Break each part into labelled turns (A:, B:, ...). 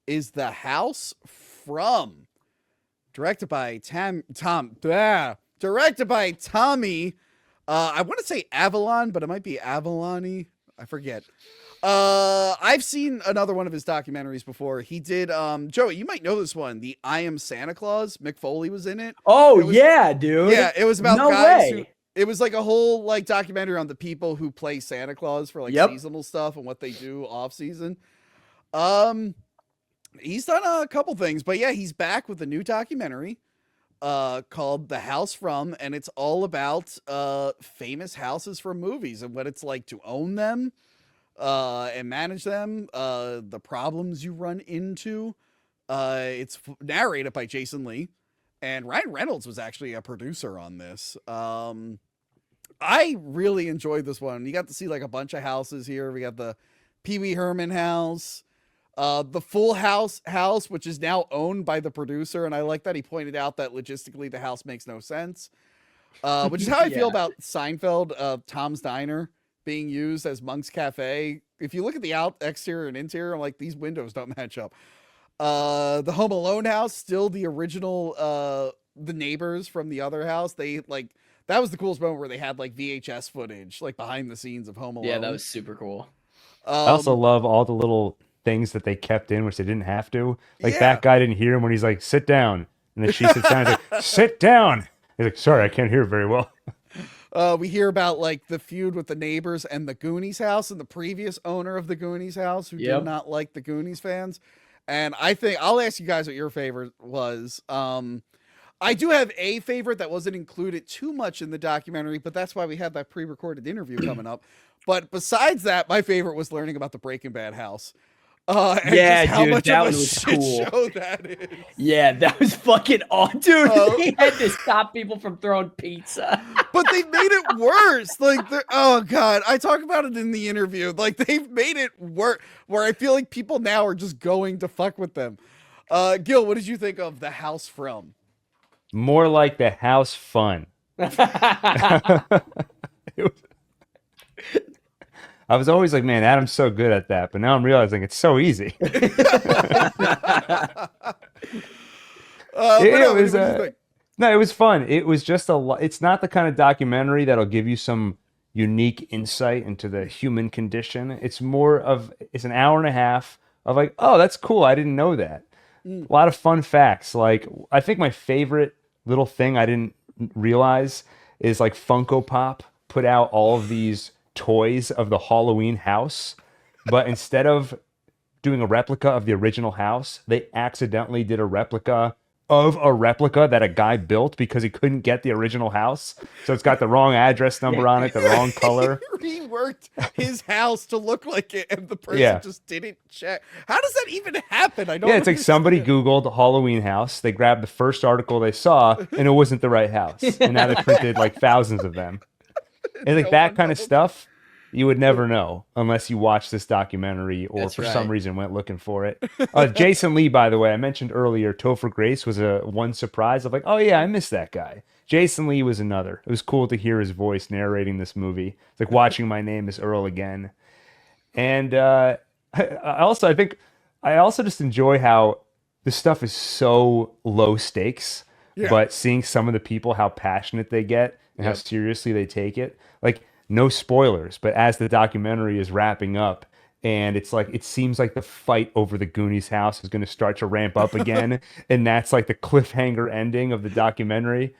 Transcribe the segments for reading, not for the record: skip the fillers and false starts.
A: is The House from, directed by directed by Tommy. I want to say Avalon, but it might be Avaloni. I forget. I've seen another one of his documentaries before. He did Joey, you might know this one, the I Am Santa Claus. Mick Foley was in it.
B: Oh,
A: It was
B: yeah, dude.
A: Yeah, it was about
B: No
A: guys who,
B: way.
A: it was like a whole like documentary on the people who play Santa Claus for like
B: Yep.
A: seasonal stuff and what they do off season. Um he's done a couple things, but yeah, he's back with a new documentary called The House From, and it's all about famous houses from movies and what it's like to own them and manage them, the problems you run into. It's narrated by Jason Lee, and Ryan Reynolds was actually a producer on this. I really enjoyed this one. You got to see like a bunch of houses here. We got the Pee Wee Herman house, the Full House, which is now owned by the producer, and I like that he pointed out that logistically the house makes no sense. Which is how I feel
B: Yeah.
A: about Seinfeld, Tom's Diner being used as Monk's Cafe. If you look at the exterior and interior, I'm like, these windows don't match up. The Home Alone house, still the original, the neighbors from the other house. They like, that was the coolest moment where they had like VHS footage, like behind the scenes of Home
B: Yeah, that
A: Alone.
B: was super cool.
C: I also
A: Um,
C: love all the little things that they kept in, which they didn't have to. Like
A: yeah.
C: that guy didn't hear him when he's like, "Sit down," and then she sits down and is like, "Sit down." He's like, "Sorry, I can't hear very well."
A: We hear about like the feud with the neighbors and the Goonies house and the previous owner of the Goonies house who did
B: Yep.
A: not like the Goonies fans. And I think I'll ask you guys what your favorite was. I do have a favorite that wasn't included too much in the documentary, but that's why we had that pre-recorded interview coming up. But besides that, my favorite was learning about the Breaking Bad house. And
B: Yeah,
A: just how
B: dude,
A: much
B: that
A: of a
B: one was
A: shit
B: cool.
A: show that is.
B: Yeah, that was fucking awesome. Dude,
A: Oh.
B: they had to stop people from throwing pizza.
A: But they made it worse. Like, oh god, I talk about it in the interview. Like, they've made it worse, where I feel like people now are just going to fuck with them. Gil, what did you think of The House From?
C: More like the house fun. It was- I was always like, man, Adam's so good at that, but now I'm realizing it's so easy.
A: But
C: It
A: no,
C: was,
A: what did you think?
C: No, it was fun. It was just it's not the kind of documentary that'll give you some unique insight into the human condition. It's more of, it's an hour and a half of like, oh, that's cool. I didn't know that. A lot of fun facts. Like, I think my favorite little thing I didn't realize is like Funko Pop put out all of these toys of the Halloween house, but instead of doing a replica of the original house, they accidentally did a replica of a replica that a guy built because he couldn't get the original house. So it's got the wrong address number on it, the wrong color.
A: He reworked his house to look like it, and the person
C: Yeah.
A: just didn't check. How does that even happen? I don't.
C: Yeah, it's like somebody
A: understand.
C: Googled Halloween house. They grabbed the first article they saw, and it wasn't the right house. And now they printed like thousands of them. And like
A: No
C: that
A: one
C: kind of
A: double-
C: stuff, you would never know unless you watch this documentary or
B: That's
C: for some
B: right.
C: reason went looking for it. Jason Lee, by the way, I mentioned earlier, Topher Grace was a one surprise of like, oh yeah, I missed that guy. Jason Lee was another. It was cool to hear his voice narrating this movie. It's like watching My Name is Earl again. And I think I also just enjoy how this stuff is so low stakes,
A: Yeah.
C: but seeing some of the people, how passionate they get and how
B: Yep.
C: seriously they take it. Like, no spoilers, but as the documentary is wrapping up, and it's like, it seems like the fight over the Goonies house is going to start to ramp up again. And that's like the cliffhanger ending of the documentary.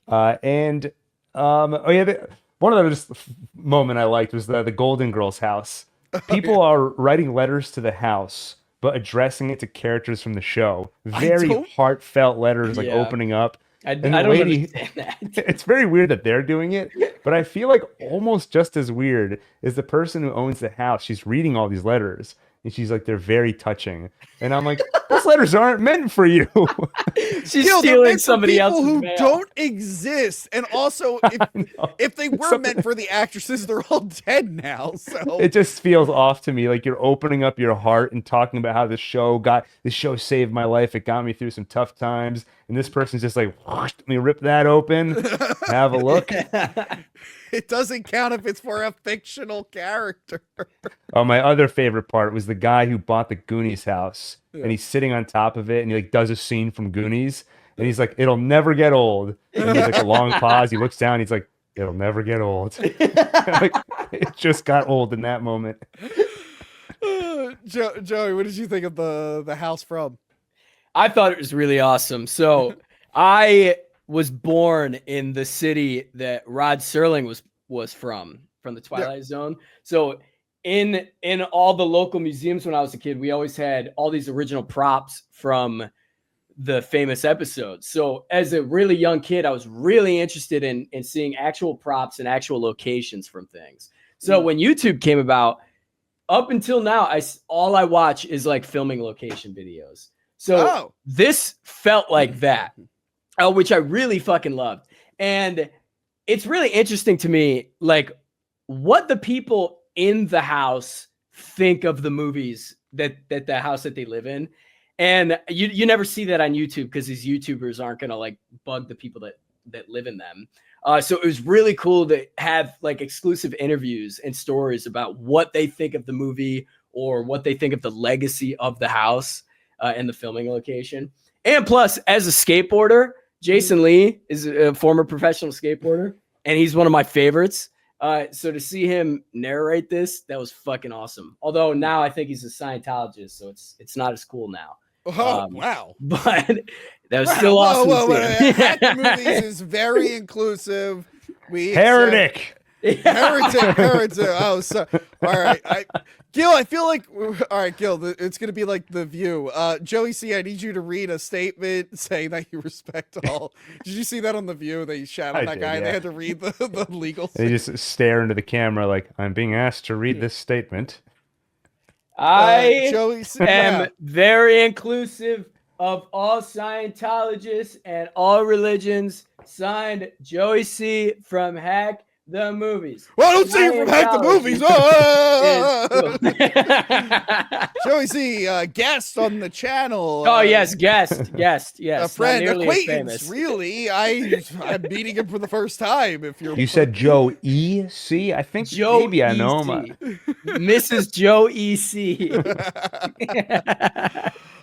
C: Oh yeah, one of the just moment I liked was the Golden Girls house. People are writing letters to the house, but addressing it to characters from the show. Very
A: don't-
C: heartfelt letters, like
B: Yeah.
C: opening up.
B: I
C: And the
B: don't
C: lady,
B: understand that.
C: it's very weird that they're doing it, but I feel like almost just as weird is the person who owns the house. She's reading all these letters, and she's like, they're very touching. And I'm like, those letters aren't meant for you.
B: She's
A: Gil, they're
B: stealing
A: meant for
B: somebody
A: people
B: else's
A: who
B: mail.
A: don't exist, and also if they were meant for the actresses, they're all dead now. So
C: It just feels off to me. Like you're opening up your heart and talking about how this show saved my life. It got me through some tough times. And this person's just like, let me rip that open, have a look.
A: it doesn't count if it's for a fictional character.
C: Oh, my other favorite part was the guy who bought the Goonies house and he's sitting on top of it, and he like does a scene from Goonies, and he's like, "It'll never get old." And he's like a long pause. He looks down. He's like, "It'll never get old." Like, it just got old in that moment.
A: Joey, what did you think of the house from?
B: I thought it was really awesome. So I was born in the city that Rod Serling was from the Twilight Zone. So in all the local museums when I was a kid, we always had all these original props from the famous episodes. So as a really young kid, I was really interested in seeing actual props and actual locations from things. So when YouTube came about, up until now, all I watch is like filming location videos. So this felt like that, which I really fucking loved. And it's really interesting to me, like what the people in the house think of the movies that the house that they live in. And you never see that on YouTube because these YouTubers aren't going to like bug the people that live in them. So it was really cool to have like exclusive interviews and stories about what they think of the movie or what they think of the legacy of the house and the filming location. And plus, as a skateboarder, Jason Lee is a former professional skateboarder, and he's one of my favorites. So to see him narrate this, that was fucking awesome. Although now I think he's a Scientologist, so it's not as cool now.
A: Oh, wow.
B: But that was still awesome.
A: Hack Movies is very inclusive.
C: Heretic.
A: Heretic. Oh, so all right. Gil, I feel like all right, Gil, it's gonna be like The View. Joey C, I need you to read a statement saying that you respect all. Did you see that on The View? They shot on that guy and they had to read the legal
C: They just stare into the camera like, I'm being asked to read this statement.
B: I
A: Joey C,
B: am very inclusive of all Scientologists and all religions. Signed, Joey C from Hack the Movies.
A: Well, I don't see you from Hack the Movies. Joey C, guest on the channel.
B: Oh yes, guest, yes.
A: A friend, acquaintance. Really, I'm meeting him for the first time. If you
C: said Joe E C, I think
B: Joe
C: maybe I know him.
B: Mrs. Joe E C.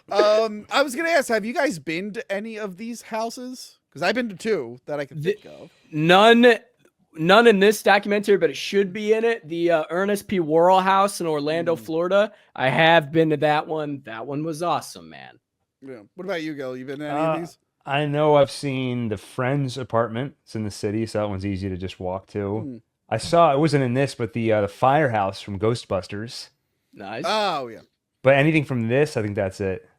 A: I was gonna ask, have you guys been to any of these houses? Because I've been to two that I can think of.
B: None in this documentary, but it should be in it. The Ernest P. Worrell House in Orlando, Florida. I have been to that one. That one was awesome, man.
A: Yeah. What about you, Gil? You been to any of these?
C: I know I've seen the Friends apartment. It's in the city, so that one's easy to just walk to. I saw, it wasn't in this, but the firehouse from Ghostbusters.
B: Nice.
A: Oh, yeah.
C: But anything from this, I think that's it.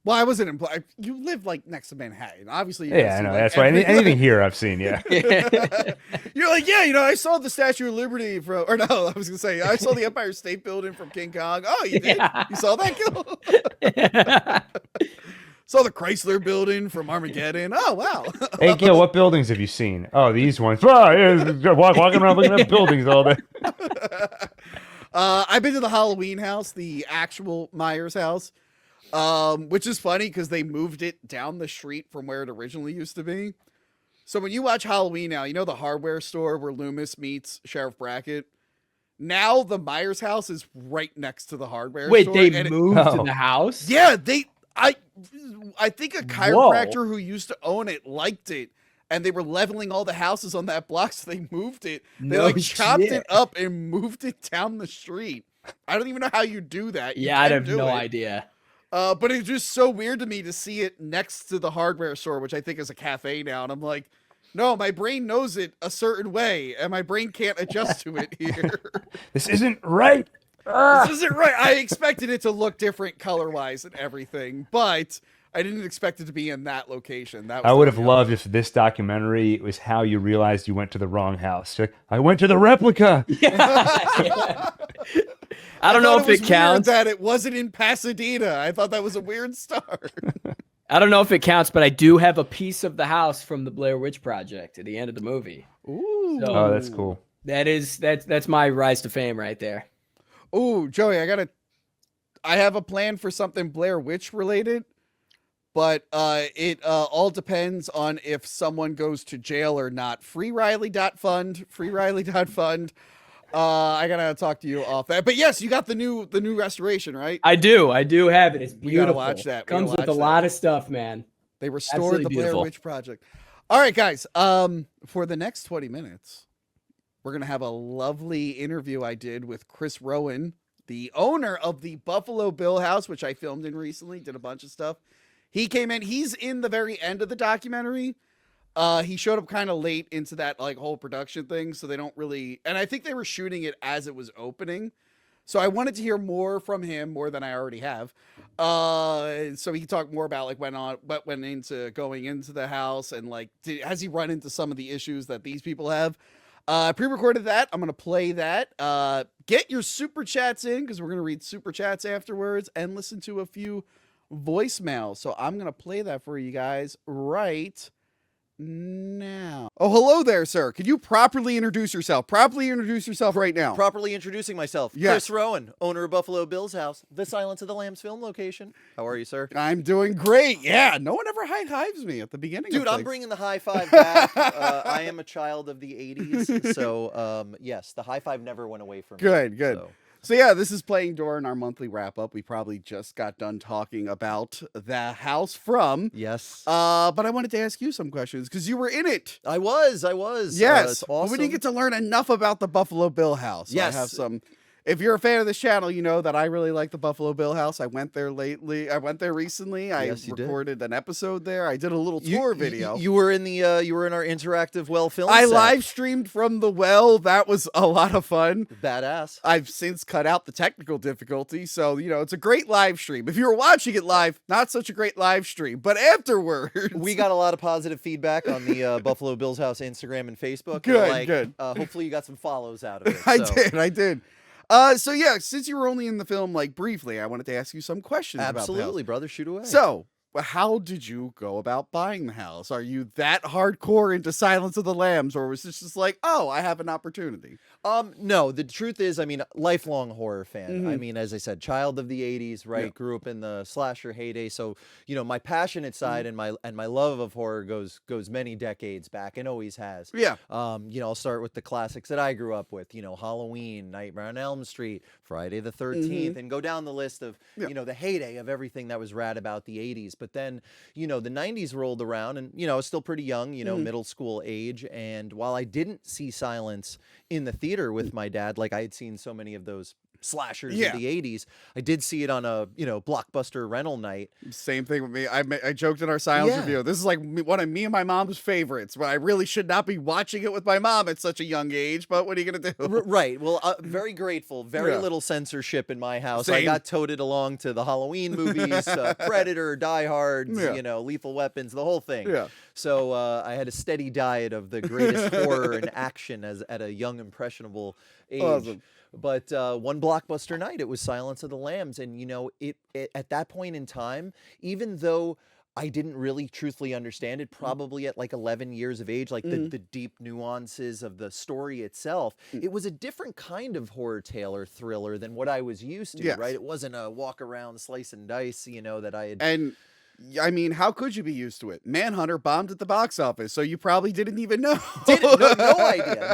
A: Well, I wasn't implying. You live like next to Manhattan, obviously.
C: Yeah, I know. That's why anything here I've seen. Yeah.
A: You're like, yeah, I saw the Statue of Liberty from, or no, I was gonna say, I saw the Empire State Building from King Kong. Oh, you did? Yeah. You saw that, Gil? Saw the Chrysler Building from Armageddon. Oh, wow.
C: Hey, Gil, what buildings have you seen? Oh, these ones. Oh, yeah, walking around looking at buildings all day.
A: I've been to the Halloween house, the actual Myers house. Which is funny because they moved it down the street from where it originally used to be. So when you watch Halloween now, you know the hardware store where Loomis meets Sheriff Brackett? Now the Myers house is right next to the hardware store.
B: Wait, they moved to the house?
A: Yeah, I think a chiropractor who used to own it liked it. And they were leveling all the houses on that block, so they moved it. They chopped it up and moved it down the street. I don't even know how you do that.
B: Yeah, I have no idea.
A: But it's just so weird to me to see it next to the hardware store, which I think is a cafe now. And I'm like, no, my brain knows it a certain way, and my brain can't adjust to it here.
C: This isn't right.
A: This isn't right. I expected it to look different color-wise and everything, but I didn't expect it to be in that location.
C: I would have loved if this documentary was how you realized you went to the wrong house. Like, I went to the replica.
B: Yeah. I don't know if it counts.
A: That it wasn't in Pasadena. I thought that was a weird start.
B: I don't know if it counts, but I do have a piece of the house from the Blair Witch Project at the end of the movie.
A: Ooh.
B: So
C: oh, that's cool.
B: That's my rise to fame right there.
A: Ooh, Joey, I have a plan for something Blair Witch related, but it all depends on if someone goes to jail or not. FreeRiley.fund. I gotta talk to you off that. But yes, you got the new restoration, right?
B: I do have it. It's
A: We gotta
B: beautiful.
A: watch that. We
B: Comes
A: gotta
B: with a
A: watch that.
B: lot of stuff, man.
A: They restored
B: Absolutely
A: the Blair
B: beautiful.
A: Witch Project. All right, guys. For the next 20 minutes, we're gonna have a lovely interview I did with Chris Rowan, the owner of the Buffalo Bill House, which I filmed in recently. Did a bunch of stuff. He came in. He's in the very end of the documentary. He showed up kind of late into that like whole production thing, so they don't really. And I think they were shooting it as it was opening, so I wanted to hear more from him, more than I already have. So he can talk more about like what went into going into the house, and like has he run into some of the issues that these people have. I pre-recorded that. I'm gonna play that. Get your super chats in because we're gonna read super chats afterwards and listen to a few voicemails. So I'm gonna play that for you guys right now. Oh, hello there, sir. Could you properly introduce yourself? Properly introduce yourself right now.
D: Properly introducing myself.
A: Yes.
D: Chris Rowan, owner of Buffalo Bill's House, the Silence of the Lambs film location. How are you, sir?
A: I'm doing great. Yeah, no one ever high-fives me at the beginning.
D: Dude,
A: of
D: I'm
A: things.
D: bringing the high five back. I am a child of the 80s, so yes, the high five never went away from me.
A: Good.
D: So.
A: So yeah, this is playing during our monthly wrap-up. We probably just got done talking about the house from.
D: Yes.
A: But I wanted to ask you some questions because you were in it.
D: I was.
A: Yes.
D: It's awesome.
A: But we didn't get to learn enough about the Buffalo Bill House. So
D: Yes.
A: I have some. If you're a fan of this channel, you know that I really like the Buffalo Bill House. I went there lately. I went there recently.
D: Yes,
A: I
D: you did.
A: recorded an episode there. I did a little tour video.
D: You were in the you were in our interactive well film
A: I
D: set.
A: live streamed from the well. That was a lot of fun.
D: Badass.
A: I've since cut out the technical difficulty, so it's a great live stream. If you were watching it live, not such a great live stream, but afterwards,
D: We got a lot of positive feedback on the Buffalo Bill's House Instagram and Facebook.
A: Good,
D: They're
A: good.
D: Hopefully you got some follows out of it.
A: I
D: so.
A: did. So yeah, since you were only in the film like briefly, I wanted to ask you some questions about the house.
D: Absolutely, brother. Shoot away.
A: So, how did you go about buying the house? Are you that hardcore into Silence of the Lambs, or was this just like, oh, I have an opportunity?
D: No, the truth is, I mean, lifelong horror fan. I
A: Mhm.
D: mean, as I said, child of the 80s, right?
A: Yeah.
D: Grew up in the slasher heyday. So, my passionate side and my love of horror goes many decades back and always has.
A: Yeah.
D: I'll start with the classics that I grew up with, Halloween, Nightmare on Elm Street, Friday the 13th, and go down the list of,
A: Yeah.
D: the heyday of everything that was rad about the 80s. But then, the 90s rolled around and, I was still pretty young, middle school age. And while I didn't see Silence in the theater with my dad, like I had seen so many of those slashers
A: Yeah.
D: of the 80s, I did see it on a, blockbuster rental night.
A: Same thing with me. I joked in our Silence
D: Yeah.
A: review. This is like one of me and my mom's favorites, but I really should not be watching it with my mom at such a young age. But what are you gonna do?
D: Right. Well, very grateful. Very
A: Yeah.
D: little censorship in my house. I
A: Same.
D: got toted along to the Halloween movies, Predator, Die Hard,
A: Yeah.
D: Lethal Weapons, the whole thing.
A: Yeah.
D: So I had a steady diet of the greatest horror and action at a young, impressionable age.
A: Awesome.
D: But one blockbuster night, it was Silence of the Lambs, and it at that point in time, even though I didn't really truthfully understand it, probably at like 11 years of age, like the deep nuances of the story itself, it was a different kind of horror tale or thriller than what I was used to,
A: Yes.
D: right? It wasn't a walk around, slice and dice, that I had.
A: And I mean, how could you be used to it? Manhunter bombed at the box office, so you probably didn't even know.
D: No idea.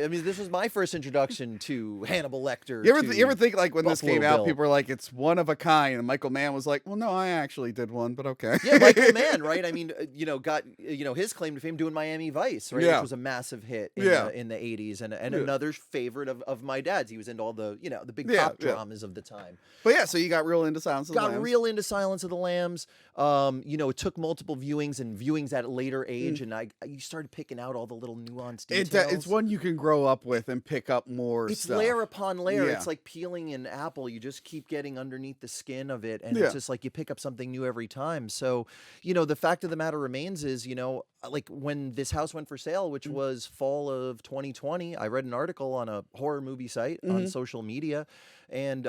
D: I mean, this was my first introduction to Hannibal Lecter.
A: You ever think like when this
D: Buffalo
A: came out,
D: Bill.
A: people were like, "It's one of a kind," and Michael Mann was like, "Well, no, I actually did one, but okay."
D: Yeah, Michael Mann, right? I mean, got his claim to fame doing Miami Vice, right?
A: Yeah.
D: Which was a massive hit in,
A: Yeah.
D: in the 80s and
A: Yeah.
D: another favorite of my dad's. He was into all the the big
A: Yeah,
D: cop
A: yeah.
D: dramas of the time.
A: But yeah, so you got real into Silence of the
D: Got
A: Lambs.
D: real into Silence of the Lambs. It took multiple viewings and viewings at a later age, and you started picking out all the little nuanced details.
A: It's one you can grow up with and pick up more
D: It's
A: stuff.
D: layer upon layer.
A: Yeah.
D: It's like peeling an apple. You just keep getting underneath the skin of it, and
A: Yeah.
D: it's just like you pick up something new every time. So, the fact of the matter remains is, like when this house went for sale, which was fall of 2020, I read an article on a horror movie site on social media, and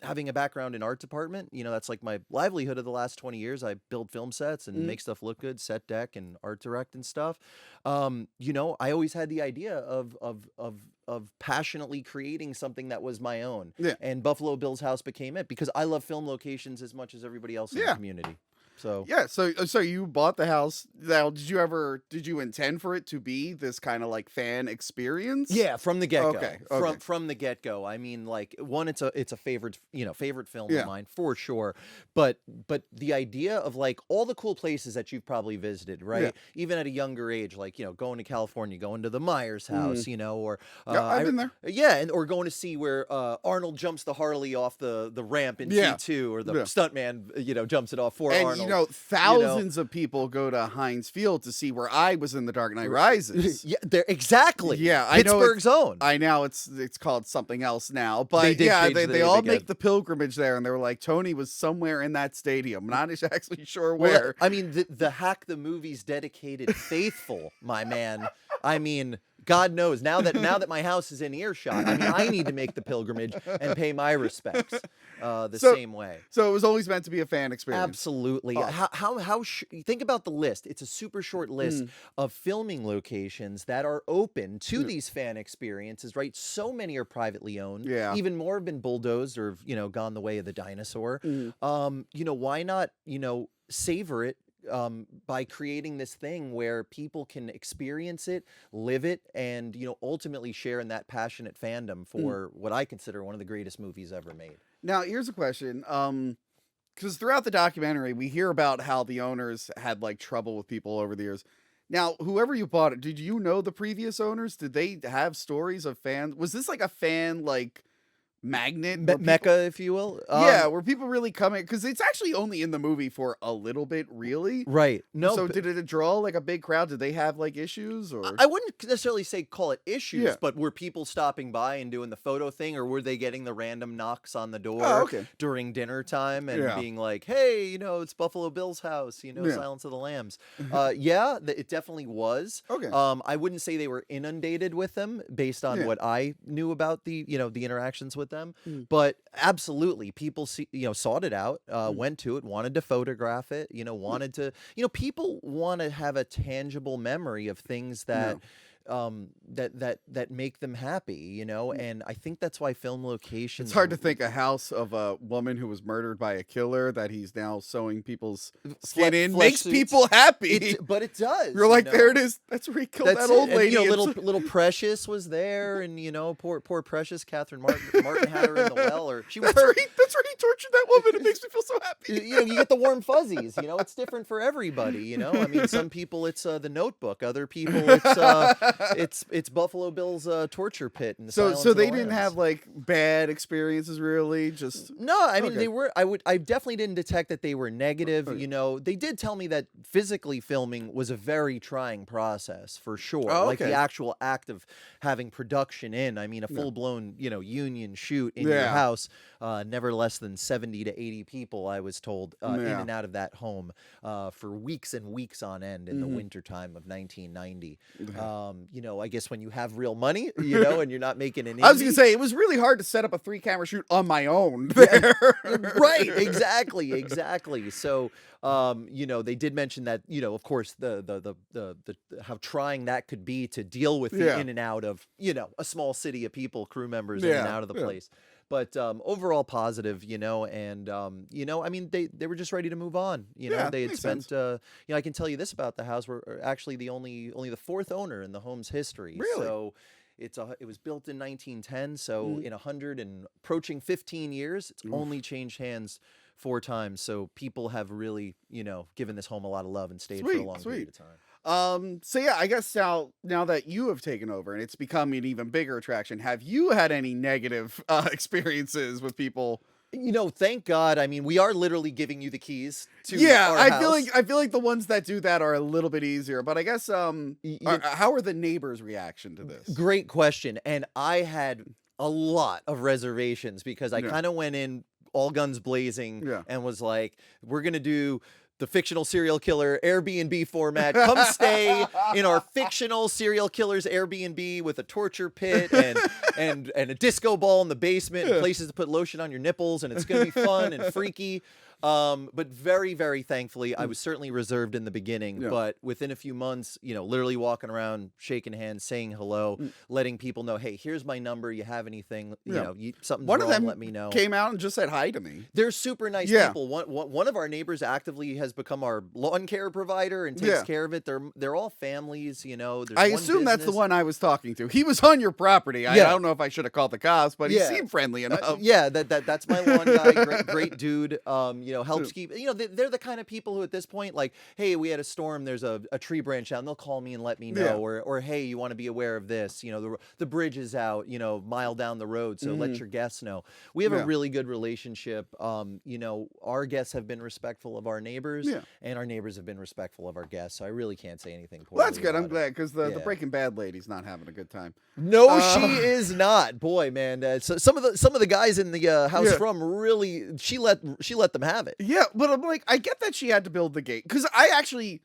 D: having a background in art department, that's like my livelihood of the last 20 years. I build film sets and make stuff look good, set deck and art direct and stuff. I always had the idea of passionately creating something that was my own.
A: Yeah.
D: And Buffalo Bill's House became it because I love film locations as much as everybody else in the
A: Yeah.
D: community. So
A: Yeah, so you bought the house. Now, did you intend for it to be this kind of like fan experience?
D: yeah, from the get go.
A: Okay.
D: From the get go. I mean, like one, it's a favorite favorite film
A: Yeah.
D: of mine for sure. But the idea of like all the cool places that you've probably visited, right?
A: Yeah.
D: Even at a younger age, like going to California, going to the Myers house, or
A: Yeah, I've been there.
D: yeah, or going to see where Arnold jumps the Harley off the ramp in
A: Yeah.
D: T2, or the
A: Yeah.
D: stuntman jumps it off for
A: And
D: Arnold.
A: thousands of people go to Heinz Field to see where I was in The Dark Knight Rises.
D: Yeah, there exactly.
A: Yeah, I know
D: Pittsburgh's own.
A: I know it's called something else now, but
D: They did
A: yeah,
D: change the
A: they
D: name
A: all
D: again.
A: make the pilgrimage there, and they were like, Tony was somewhere in that stadium. Not actually sure
D: Well,
A: where.
D: I mean, the Hack the Movies dedicated faithful, my man. I mean, God knows now that my house is in earshot. I mean, I need to make the pilgrimage and pay my respects the
A: So-
D: same way.
A: So it was always meant to be a fan experience.
D: Absolutely. Think about the list. It's a super short list of filming locations that are open to these fan experiences, right? So many are privately owned.
A: Yeah.
D: Even more have been bulldozed or gone the way of the dinosaur. Why not, savor it by creating this thing where people can experience it, live it, and ultimately share in that passionate fandom for what I consider one of the greatest movies ever made.
A: Now, here's a question. Because throughout the documentary, we hear about how the owners had like trouble with people over the years. Now, whoever you bought it, did you know the previous owners? Did they have stories of fans? Was this like a fan like magnet? where people-
D: Mecca, if you will.
A: yeah, were people really coming? Because it's actually only in the movie for a little bit, really.
D: Right. No.
A: So
D: but-
A: did it draw like a big crowd? Did they have like issues or?
D: I wouldn't necessarily say call it issues,
A: Yeah.
D: but were people stopping by and doing the photo thing, or were they getting the random knocks on the door
A: Oh, okay.
D: during dinner time and
A: Yeah.
D: being like, "Hey, it's Buffalo Bill's house,
A: Yeah.
D: Silence of the Lambs." Yeah, it definitely was.
A: Okay.
D: I wouldn't say they were inundated with them based on
A: Yeah.
D: what I knew about the the interactions with them,
A: Mm.
D: but absolutely, people sought it out, went to it, wanted to photograph it, wanted to, people want to have a tangible memory of things that that make them happy, and I think that's why film locations.
A: It's hard to think a house of a woman who was murdered by a killer that he's now sewing people's skin in
D: flesh
A: makes
D: suits.
A: people happy.
D: But it does.
A: You're like, there it is. That's where he killed
D: That's
A: that old
D: it. And,
A: lady. It's-
D: little Precious was there, and poor Precious, Catherine Martin had her in the well, or she was
A: that's where he tortured that woman. It makes me feel so happy.
D: you get the warm fuzzies. It's different for everybody. I mean, some people it's The Notebook, other people it's Buffalo Bill's torture pit. And
A: So
D: Silence of
A: they
D: the
A: didn't
D: Lambs.
A: have like bad experiences, really. Just
D: No, I mean
A: Okay.
D: they were. I definitely didn't detect that they were negative.
A: Okay.
D: They did tell me that physically filming was a very trying process for sure.
A: Oh,
D: Like the
A: okay.
D: actual act of having production in. I mean, a full blown union shoot in your
A: Yeah.
D: house. Never less than 70 to 80 people, I was told, in
A: Yeah.
D: and out of that home for weeks and weeks on end in the wintertime of 1990. I guess when you have real money, and you're not making an.
A: I was gonna
D: indie-
A: say it was really hard to set up a 3-camera shoot on my own. There.
D: Right, exactly. So they did mention that of course the how trying that could be to deal with the
A: Yeah.
D: in and out of a small city of people, crew members in and
A: Yeah,
D: out of the
A: yeah.
D: place. But overall positive, and I mean they were just ready to move on.
A: Yeah,
D: They had
A: makes
D: spent
A: sense.
D: I can tell you this about the house: we're actually only the fourth owner in the home's history.
A: Really?
D: So it was built in 1910, so
A: Mm-hmm.
D: in 100 and approaching 15 years, it's only changed hands 4 times. So people have really, given this home a lot of love and stayed for a
A: Sweet,
D: long
A: sweet.
D: period of time.
A: So yeah, I guess now that you have taken over and it's become an even bigger attraction, have you had any negative experiences with people?
D: Thank God. I mean, we are literally giving you the keys to
A: Yeah,
D: our
A: I
D: house.
A: feel like the ones that do that are a little bit easier. But I guess how are the neighbors' reaction to this?
D: Great question. And I had a lot of reservations because I
A: Yeah.
D: kind of went in all guns blazing
A: Yeah.
D: and was like, we're going to do the fictional serial killer Airbnb format. Come stay in our fictional serial killer's Airbnb with a torture pit and, and a disco ball in the basement, and places to put lotion on your nipples, and it's gonna be fun and freaky. But very, very thankfully, I was certainly reserved in the beginning, but within a few months, literally walking around, shaking hands, saying hello, letting people know, hey, here's my number. You have anything, something's
A: One
D: wrong,
A: of them
D: let me know.
A: came out and just said hi to me.
D: They're super nice people. One of our neighbors actively has become our lawn care provider and takes care of it. They're all families, there's
A: I
D: one
A: assume that's the
D: business.
A: one I was talking to. He was on your property. I don't know if I should have called the cops, but he seemed friendly enough.
D: That's my lawn guy. Great dude. Helps keep. They're the kind of people who at this point, like, hey, we had a storm. There's a tree branch down. They'll call me and let me know, or hey, you want to be aware of this. The bridge is out. Mile down the road, so let your guests know. We have a really good relationship. Our guests have been respectful of our neighbors, and our neighbors have been respectful of our guests. So I really can't say anything poorly.
A: Well, that's good. I'm
D: about
A: glad
D: it.
A: because the Breaking Bad lady's not having a good time.
D: No, she is not. Boy, man. So some of the guys in the house from really she let them have it.
A: Yeah, but I'm like, I get that she had to build the gate because I actually.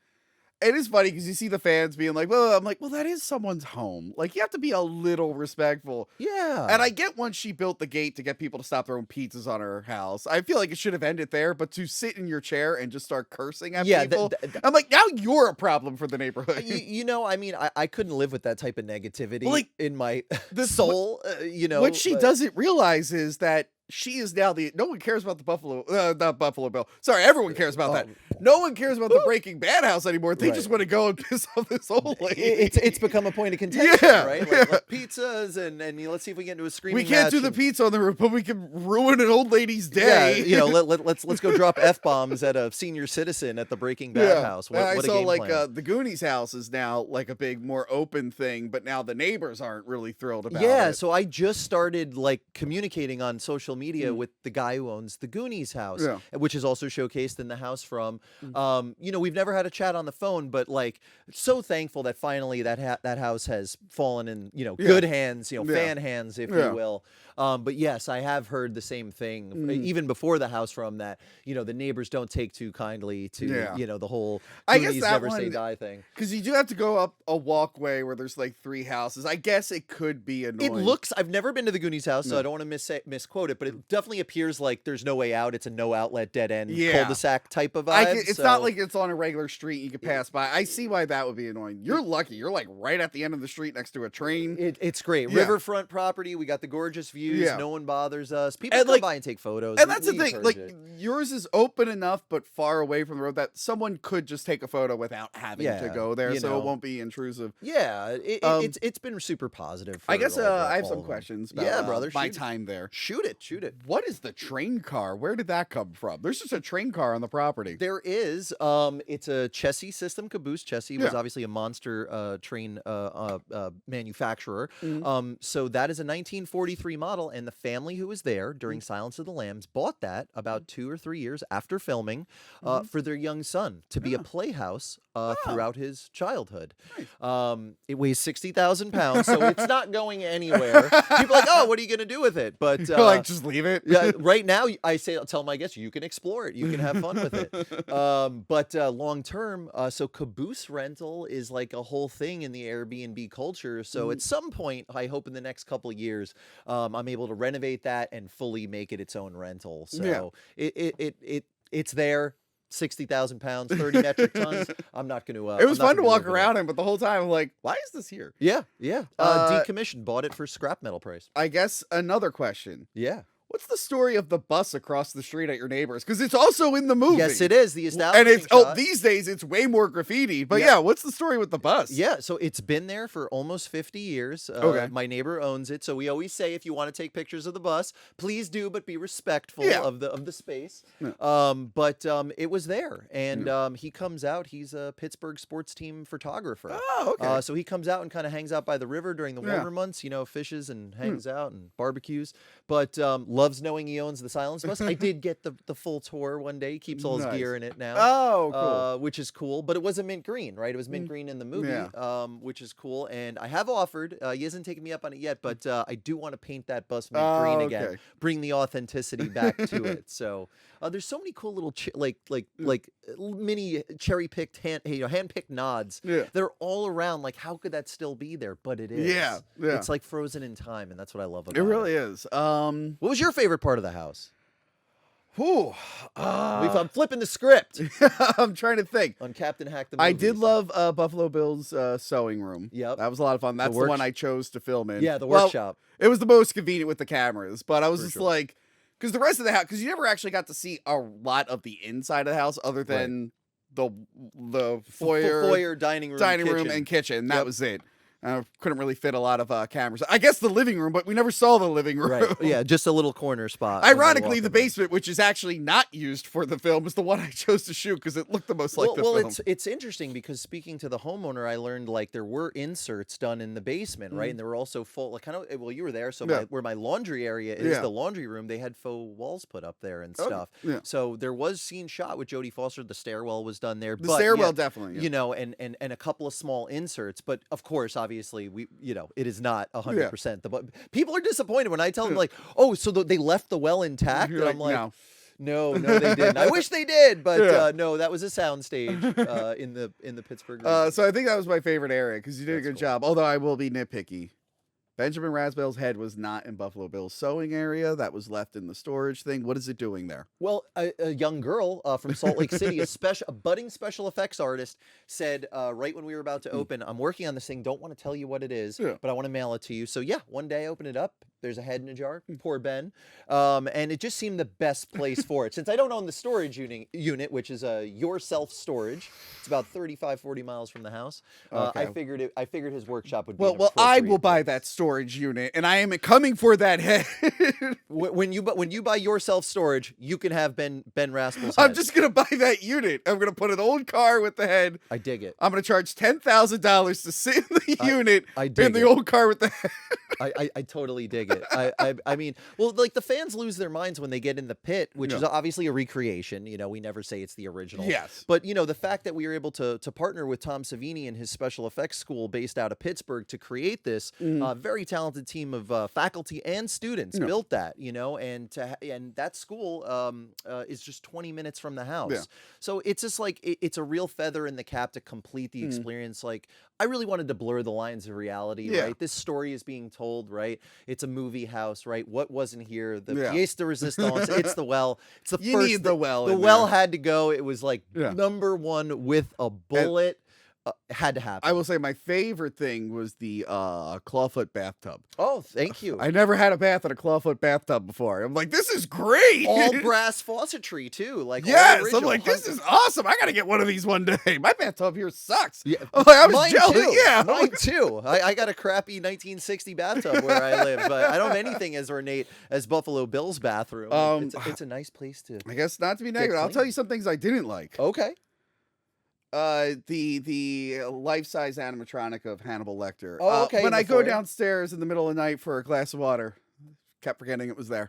A: It is funny because you see the fans being like, well, I'm like, well, that is someone's home. Like, you have to be a little respectful.
D: Yeah.
A: And I get once she built the gate to get people to stop throwing pizzas on her house. I feel like it should have ended there, but to sit in your chair and just start cursing at people, I'm like, now you're a problem for the neighborhood.
D: I mean, I couldn't live with that type of negativity in my
A: the
D: soul,
A: What she doesn't realize is that she is now no one cares about the not Buffalo Bill. Sorry, everyone cares about that. No one cares about the Breaking Bad house anymore. They just want to go and piss off this old lady.
D: It's become a point of contention, right? Like pizzas and let's see if we get into a screaming
A: match. We can't do the pizza on the roof, but we can ruin an old lady's day.
D: Yeah, let's go drop F-bombs at a senior citizen at the Breaking Bad house. What
A: I
D: a
A: saw
D: game
A: like
D: plan.
A: the Goonies house is now like a big, more open thing, but now the neighbors aren't really thrilled about it.
D: Yeah, so I just started like communicating on social media with the guy who owns the Goonies house, which is also showcased in the house from. We've never had a chat on the phone, but like so thankful that finally that house has fallen in good hands, fan hands, if you will. But yes, I have heard the same thing even before the house from that. The neighbors don't take too kindly to the whole Goonies never say die thing.
A: Because you do have to go up a walkway where there's like 3 houses. I guess it could be annoying.
D: It looks. I've never been to the Goonies house, so I don't want to misquote it, but it definitely appears like there's no way out. It's a no outlet, dead end, cul-de-sac type of vibe.
A: It's not like it's on a regular street you can pass by. I see why that would be annoying. You're lucky. You're like right at the end of the street next to a train.
D: It's great. Riverfront property. We got the gorgeous views. No one bothers us. People come by and take photos.
A: And that's the thing. Like yours is open enough, but far away from the road that someone could just take a photo without having to go there, so it won't be intrusive.
D: Yeah, it's been super positive.
A: I guess I have some questions about
D: brother,
A: my time there.
D: Shoot it.
A: What is the train car? Where did that come from? There's just a train car on the property.
D: There is. It's a chassis system caboose. Chassis was obviously a monster train manufacturer. So that is a 1943 model, and the family who was there during Silence of the Lambs bought that about 2 or 3 years after filming for their young son to be a playhouse throughout his childhood.
A: Nice.
D: It weighs 60,000 pounds, so it's not going anywhere. People are like, oh, what are you going to do with it? But
A: like, just leave it.
D: Yeah, right now, I'll tell my guests, you can explore it. You can have fun with it. But long term, so caboose rental is like a whole thing in the Airbnb culture. So at some point, I hope in the next couple of years, I'm able to renovate that and fully make it its own rental. So it's there. 60,000 pounds, 30 metric tons. I'm not going to.
A: It was fun to walk around in, but the whole time I'm like, why is this here?
D: Yeah. Decommissioned, bought it for scrap metal price.
A: I guess another question.
D: Yeah.
A: What's the story of the bus across the street at your neighbor's? Because it's also in the movie.
D: Yes, it is. The establishment
A: and it's
D: shot.
A: these days it's way more graffiti. But what's the story with the bus?
D: Yeah, so it's been there for almost 50 years.
A: Okay.
D: My neighbor owns it, so we always say if you want to take pictures of the bus, please do, but be respectful of the space.
A: Yeah.
D: But it was there, and he comes out. He's a Pittsburgh sports team photographer.
A: Oh, okay.
D: So he comes out and kind of hangs out by the river during the warmer months. Fishes and hangs out and barbecues. But loves knowing he owns the Silence bus. I did get the full tour one day. He keeps all his gear in it now.
A: Oh, cool.
D: Which is cool. But it was a mint green, right? It was mint green in the movie, which is cool. And I have offered. He hasn't taken me up on it yet, but I do want to paint that bus mint green again. Bring the authenticity back to it. So There's so many cool little mini cherry picked hand picked nods.
A: Yeah.
D: They're all around. Like, how could that still be there? But it is.
A: Yeah.
D: It's like frozen in time, and that's what I love about
A: It
D: it.
A: really is.
D: What was your favorite part of the house?
A: Whew,
D: I'm flipping the script
A: I'm trying to think.
D: on Captain Hack the
A: I
D: Movies.
A: did love Buffalo Bill's sewing room.
D: Yep.
A: That was a lot of fun. That's the one I chose to film in.
D: Yeah, the
A: Well,
D: workshop.
A: It was the most convenient with the cameras, but I was
D: For
A: just
D: sure.
A: like, because the rest of the house, because you never actually got to see a lot of the inside of the house other than the foyer,
D: dining room,
A: room, and kitchen. That was it. Couldn't really fit a lot of cameras. I guess the living room, but we never saw the living room.
D: Right. Yeah, just a little corner spot. when they
A: Ironically,
D: walk
A: the
D: in there.
A: basement, which is actually not used for the film, is the one I chose to shoot because it looked the most like the film.
D: It's interesting because speaking to the homeowner, I learned like there were inserts done in the basement, right? And there were also full, like kind of. Well, you were there, so
A: Yeah.
D: where my laundry area is,
A: Yeah.
D: the laundry room. They had faux walls put up there and
A: Okay.
D: stuff.
A: Yeah.
D: So there was scene shot with Jodie Foster. The stairwell was done there.
A: The
D: but
A: stairwell
D: yeah,
A: definitely. Yeah.
D: You know, and a couple of small inserts, but of course, obviously, it is not 100%. But people are disappointed when I tell them like, oh, so they left the well intact,
A: You're
D: and I'm like,
A: no.
D: no, they didn't. I wish they did, but
A: Yeah.
D: no, that was a soundstage in the Pittsburgh.
A: So I think that was my favorite area because you did a good
D: cool.
A: job. Although I will be nitpicky. Benjamin Rasbell's head was not in Buffalo Bill's sewing area. That was left in the storage thing. What is it doing there?
D: Well, a young girl from Salt Lake City, a budding special effects artist, said right when we were about to open, I'm working on this thing. Don't want to tell you what it is, but I want to mail it to you. So yeah, one day I open it up. There's a head in a jar. Poor Ben. And it just seemed the best place for it. Since I don't own the storage unit, which is your self-storage, it's about 35, 40 miles from the house.
A: Okay.
D: I figured his workshop would be
A: Well,
D: an
A: I
D: appropriate
A: will buy
D: place.
A: that storage unit, and I am coming for that head.
D: When you buy your self-storage, you can have Ben Raspel's
A: I'm
D: head.
A: just gonna buy that unit. I'm gonna put an old car with the head.
D: I dig it.
A: I'm gonna charge $10,000 to sit in the unit
D: I dig
A: in the
D: it.
A: old car with the head.
D: I totally dig it. I mean, well, like the fans lose their minds when they get in the pit, which is obviously a recreation. We never say it's the original.
A: Yes.
D: But the fact that we were able to partner with Tom Savini and his special effects school based out of Pittsburgh to create this very talented team of faculty and students built that. And that school is just 20 minutes from the house.
A: Yeah.
D: So it's just like it's a real feather in the cap to complete the experience. Like I really wanted to blur the lines of reality.
A: Yeah.
D: Right. This story is being told. Right. It's a movie house. Right. What wasn't here? The
A: Yeah.
D: pièce de résistance. It's the well. It's the
A: You
D: first.
A: need the well
D: The
A: in
D: well
A: there.
D: had to go. It was like
A: Yeah.
D: number one with a bullet. Had to happen.
A: I will say my favorite thing was the clawfoot bathtub.
D: Oh, thank you.
A: I never had a bath in a clawfoot bathtub before. I'm like, this is great.
D: All brass faucetry too. Like all
A: Yes, I'm
D: original.
A: like, this is awesome. I gotta get one of these one day. My bathtub here sucks.
D: Yeah,
A: I'm like, I was
D: mine
A: jealous.
D: too.
A: Yeah,
D: Mine too. I got a crappy 1960 bathtub where I live, but I don't have anything as ornate as Buffalo Bill's bathroom. It's a nice place to.
A: I guess not to be negative. I'll
D: clean.
A: tell you some things I didn't like.
D: Okay.
A: The life-size animatronic of Hannibal Lecter.
D: Oh, okay,
A: When
D: in
A: I
D: the
A: go
D: foyer.
A: downstairs in the middle of the night for a glass of water, kept forgetting it was there.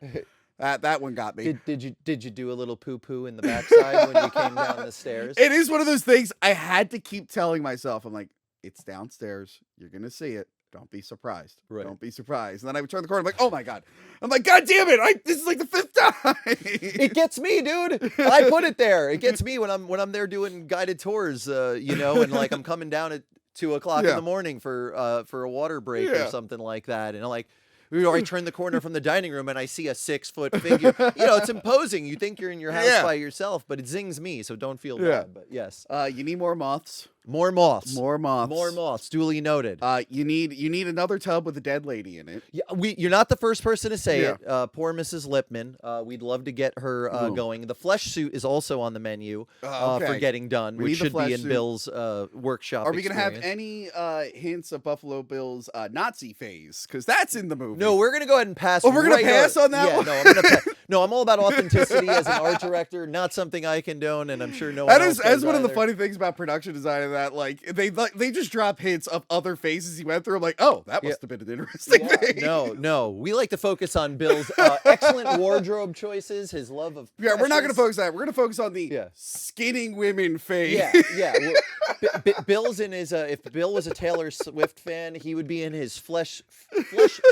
A: That one got me.
D: Did you do a little poo poo in the backside when you came down the stairs?
A: It is one of those things I had to keep telling myself. I'm like, it's downstairs. You're gonna see it. Don't be surprised.
D: Right.
A: Don't be surprised. And then I would turn the corner. I'm like, oh my god. I'm like, god damn it! This is like the 5th time.
D: It gets me, dude. I put it there. It gets me when I'm there doing guided tours, and like I'm coming down at 2:00 in the morning for a water break or something like that, and I'm like. I turn the corner from the dining room and I see a 6-foot figure. It's imposing. You think you're in your house by yourself, but it zings me, so don't feel bad. But yes,
A: You need more moths.
D: more moths.
A: More moths.
D: More moths. Duly noted.
A: You need another tub with a dead lady in it.
D: Yeah, you're not the first person to say
A: Yeah.
D: it. Poor Mrs. Lipman. We'd love to get her going. The flesh suit is also on the menu for
A: Okay.
D: getting done,
A: We
D: which
A: need the
D: should be
A: flesh
D: in
A: suit.
D: Bill's workshop.
A: Are we gonna have
D: experience.
A: any hints of Buffalo Bill's Nazi phase? Because that's in the movie.
D: No, we're gonna go ahead and pass.
A: Oh, we're gonna
D: right
A: pass
D: over-
A: on that
D: yeah,
A: one?
D: No, I'm gonna. No, I'm all about authenticity as an art director. Not something I condone, and I'm sure no one
A: That
D: else
A: is
D: does
A: that's one of the
D: either.
A: funny things about production design. Of that, like they just drop hints of other phases he went through. I'm like, oh, that must have been an interesting thing.
D: No. We like to focus on Bill's excellent wardrobe choices, his love of.
A: Yeah, we're not going to
D: precious-
A: focus on that. We're going to focus on the
D: Yeah.
A: skinning women phase.
D: Yeah. Well, Bill's in his. If Bill was a Taylor Swift fan, he would be in his flesh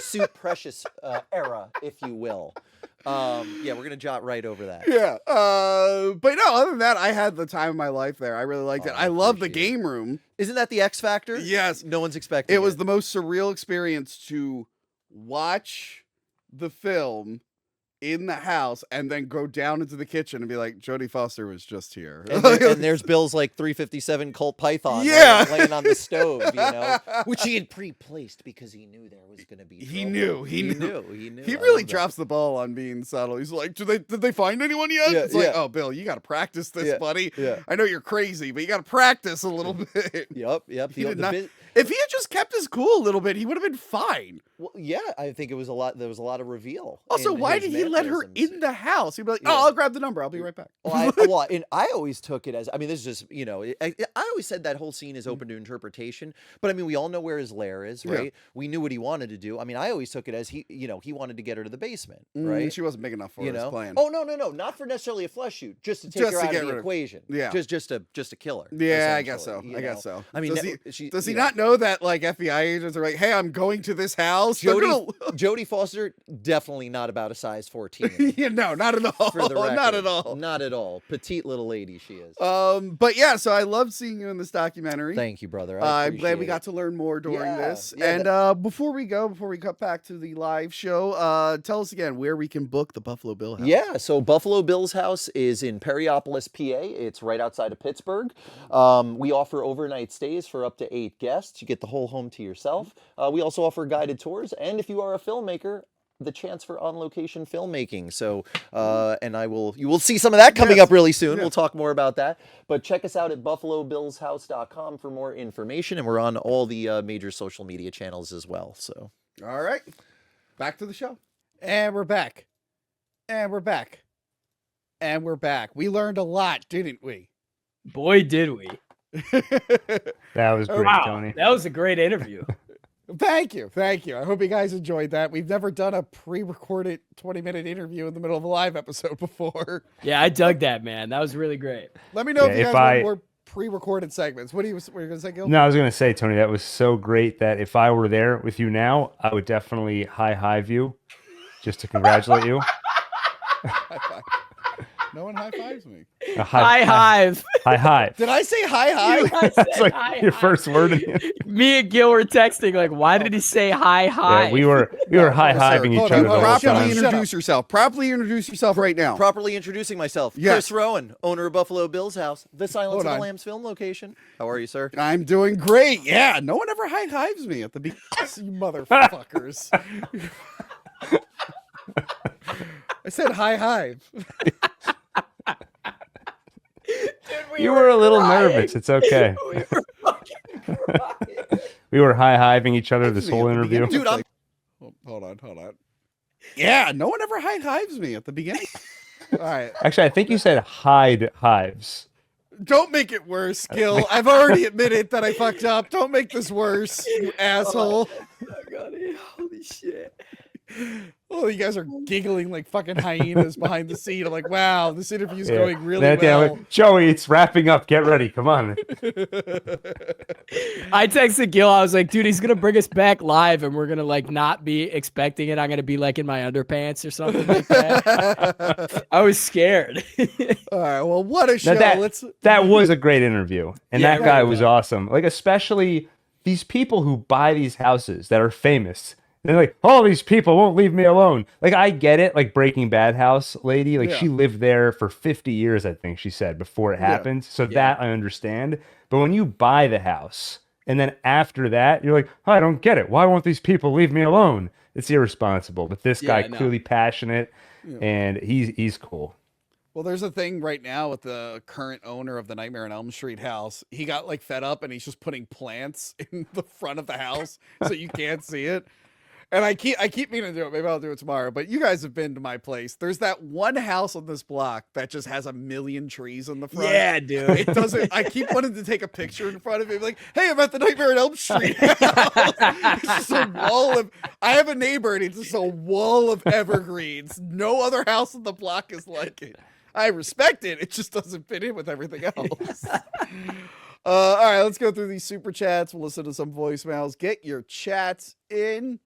D: suit precious era, if you will. Yeah, we're gonna jot right over that.
A: Yeah. But no, other than that, I had the time of my life there. I really liked it.
D: Oh, I
A: I love the
D: appreciate it.
A: game room.
D: Isn't that the X Factor?
A: Yes.
D: No one's expecting
A: It was the most surreal experience to watch the film in the house and then go down into the kitchen and be like, Jodie Foster was just here.
D: And there's Bill's like 357 Colt Python laying on the stove, which he had pre-placed because he knew there was going to be trouble.
A: He knew. He
D: I
A: really
D: love that.
A: drops the ball on being subtle. He's like, did they find anyone yet?
D: Yeah,
A: It's like,
D: yeah.
A: oh, Bill, you got to practice this, buddy.
D: Yeah.
A: I know you're crazy, but you got to practice a little bit.
D: Yep.
A: He did not- If he had just kept his cool a little bit, he would have been fine.
D: Well, yeah, I think it was a lot. There was a lot of reveal.
A: Also,
D: in
A: why
D: his
A: did he let her
D: mannerisms.
A: in the house? He'd be like,
D: Yeah.
A: oh, I'll grab the number. I'll be right back.
D: And I always took it as, I mean, this is just, I always said that whole scene is open to interpretation, but I mean, we all know where his lair is,
A: Yeah.
D: right? We knew what he wanted to do. I mean, I always took it as he wanted to get her to the basement, right?
A: She wasn't big enough for his plan.
D: Oh, no, not for necessarily a flesh shoot, just to take
A: Just
D: her
A: to
D: out
A: get
D: of the
A: rid of-
D: equation.
A: Yeah.
D: Just to kill her.
A: Yeah, I guess so.
D: essentially,
A: I guess so.
D: I mean,
A: does he not know that like FBI agents are like, hey, I'm going to this house? They're
D: Jodie Foster, definitely not about a size 14.
A: yeah, no, not at all.
D: For the record.
A: Not at all.
D: Not at all. Petite little lady she is.
A: But yeah, so I loved seeing you in this documentary.
D: Thank you, brother.
A: I'm glad we
D: appreciate
A: got to learn more during
D: Yeah,
A: this.
D: yeah,
A: And before we cut back to the live show, tell us again where we can book the Buffalo Bill House.
D: Yeah, so Buffalo Bill's house is in Perryopolis, PA. It's right outside of Pittsburgh. We offer overnight stays for up to 8 guests. You get the whole home to yourself. We also offer guided tours, and if you are a filmmaker, the chance for on-location filmmaking. So, and you will see some of that coming up really soon.
A: Yeah.
D: We'll talk more about that. But check us out at buffalobillshouse.com for more information, and we're on all the major social media channels as well. So,
A: All right. Back to the show. And we're back. And we're back. And we're back. We learned a lot, didn't we?
B: Boy, did we.
C: That was great,
B: Wow,
C: Tony.
B: that was a great interview.
A: Thank you. I hope you guys enjoyed that. We've never done a pre-recorded 20-minute interview in the middle of a live episode before.
B: Yeah, I dug that, man. That was really great.
A: Let me know
C: Yeah,
A: if you
C: if
A: guys want
C: I-
A: more pre-recorded segments. What were you going to say, Gil?
C: No, I was going to say, Tony, that was so great that if I were there with you now, I would definitely high-hive you just to congratulate you.
A: High five. No one high-fives me.
C: A
B: High hive.
C: High-hive.
A: Did I say hi?
B: I said
C: That's like
B: hi,
C: your
B: hi.
C: first word.
B: Me and Gil were texting like, why did he say hi?
C: Yeah, we were high-hiving each
A: Hold
C: other
A: on,
C: the whole
A: properly
C: time.
A: introduce yourself. Properly introduce yourself right now.
D: properly introducing myself,
A: Yes.
D: Chris Rowan, owner of Buffalo Bill's house, the Silence
A: Hold
D: of
A: on.
D: the Lambs film location. How are you, sir?
A: I'm doing great. Yeah, no one ever high-hives me at the beginning. You motherfuckers. I said hi-hive.
C: You were a little nervous. It's okay.
B: We were fucking crying.
C: We were high-hiving each other this
A: Me at
C: whole
A: the
C: interview.
A: beginning.
D: Dude, I'm
A: Hold on. Yeah, no one ever high-hives me at the beginning. All right.
C: Actually, I think you said hide hives.
A: Don't make it worse, Gil. I've already admitted that I fucked up. Don't make this worse, you asshole.
B: Oh, God, holy shit.
A: Oh, you guys are giggling like fucking hyenas behind the scene. I'm like, wow, this interview's
C: Yeah.
A: going really
C: Then at the end, I'm
A: well.
C: like, Joey, it's wrapping up. Get ready. Come on.
B: I texted Gil. I was like, dude, he's gonna bring us back live, and we're gonna like not be expecting it. I'm gonna be like in my underpants or something like that. I was scared.
A: All right, well, what a show.
C: Now that was a great interview. And
B: Yeah,
C: that guy
B: right.
C: was awesome. Like, especially these people who buy these houses that are famous. They're like, oh, these people won't leave me alone. Like, I get it. Like, Breaking Bad house lady. Like,
A: Yeah.
C: she lived there for 50 years, I think she said, before it
A: Yeah.
C: happened. So that I understand. But when you buy the house and then after that, you're like, oh, I don't get it. Why won't these people leave me alone? It's irresponsible. But this
B: Yeah,
C: guy
B: I know.
C: clearly passionate, and he's cool.
A: Well, there's a thing right now with the current owner of the Nightmare on Elm Street house. He got like fed up and he's just putting plants in the front of the house so you can't see it. And I keep meaning to do it. Maybe I'll do it tomorrow. But you guys have been to my place. There's that one house on this block that just has a million trees in the front.
B: Yeah, dude.
A: It doesn't. I keep wanting to take a picture in front of it, like, "Hey, I'm at the Nightmare on Elm Street house." It's just a wall of. I have a neighbor, and it's just a wall of evergreens. No other house on the block is like it. I respect it. It just doesn't fit in with everything else. All right, let's go through these super chats. We'll listen to some voicemails. Get your chats in.